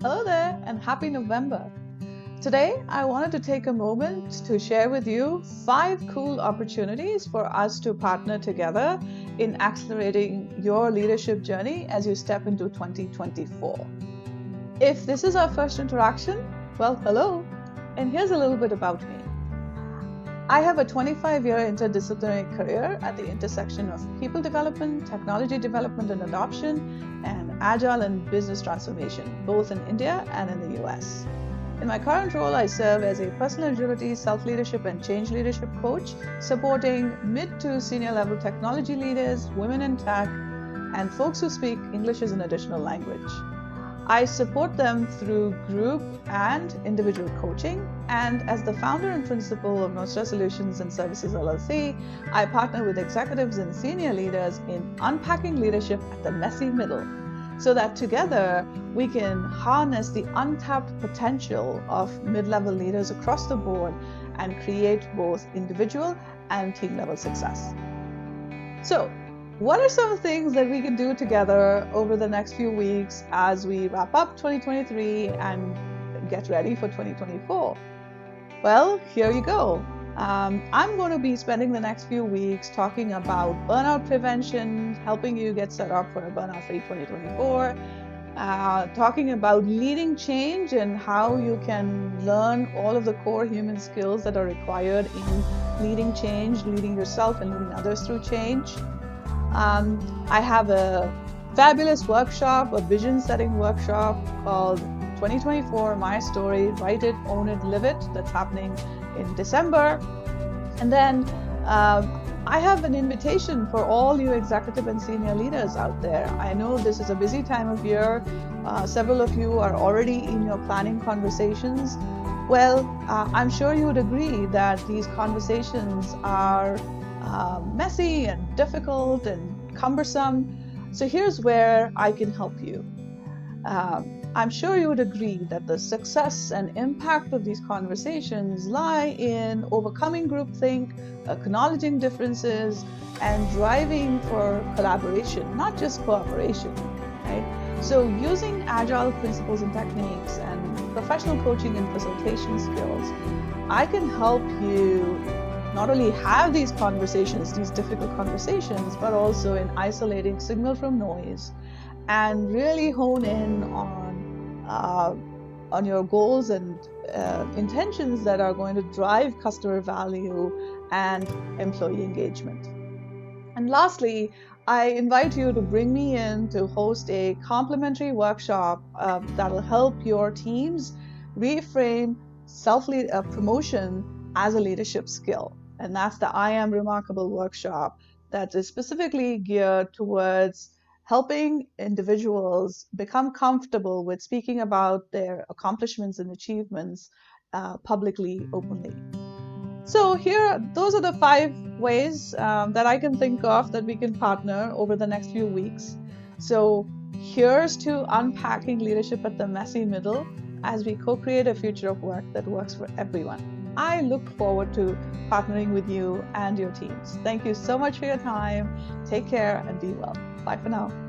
Hello there and happy November. Today, I wanted to take a moment to share with you 5 cool opportunities for us to partner together in accelerating your leadership journey as you step into 2024. If this is our first interaction, well, hello, and here's a little bit about me. I have a 25-year interdisciplinary career at the intersection of people development, technology development and adoption, and agile and business transformation, both in India and in the US. In my current role, I serve as a personal agility, self-leadership, and change leadership coach, supporting mid to senior level technology leaders, women in tech, and folks who speak English as an additional language. I support them through group and individual coaching, and as the founder and principal of NorthStar Solutions and Services LLC, I partner with executives and senior leaders in unpacking leadership at the messy middle, so that together we can harness the untapped potential of mid-level leaders across the board and create both individual and team-level success. So, what are some things that we can do together over the next few weeks as we wrap up 2023 and get ready for 2024? Well, here you go. I'm going to be spending the next few weeks talking about burnout prevention, helping you get set up for a burnout-free 2024, talking about leading change and how you can learn all of the core human skills that are required in leading change, leading yourself and leading others through change. I have a fabulous workshop, a vision setting workshop called 2024 My Story, Write It, Own It, Live It, that's happening in December. And then I have an invitation for all you executive and senior leaders out there. I know this is a busy time of year. Several of you are already in your planning conversations. Well, I'm sure you would agree that these conversations are messy and difficult and cumbersome. So here's where I can help you. I'm sure you would agree that the success and impact of these conversations lie in overcoming groupthink, acknowledging differences, and driving for collaboration, not just cooperation, right? So using agile principles and techniques and professional coaching and facilitation skills, I can help you not only have these conversations, these difficult conversations, but also in isolating signal from noise and really hone in on your goals and intentions that are going to drive customer value and employee engagement. And lastly, I invite you to bring me in to host a complimentary workshop that will help your teams reframe self-promotion as a leadership skill. And that's the I Am Remarkable workshop that is specifically geared towards helping individuals become comfortable with speaking about their accomplishments and achievements publicly, openly. So those are the 5 ways that I can think of that we can partner over the next few weeks. So here's to unpacking leadership at the messy middle as we co-create a future of work that works for everyone. I look forward to partnering with you and your teams. Thank you so much for your time. Take care and be well. Bye for now.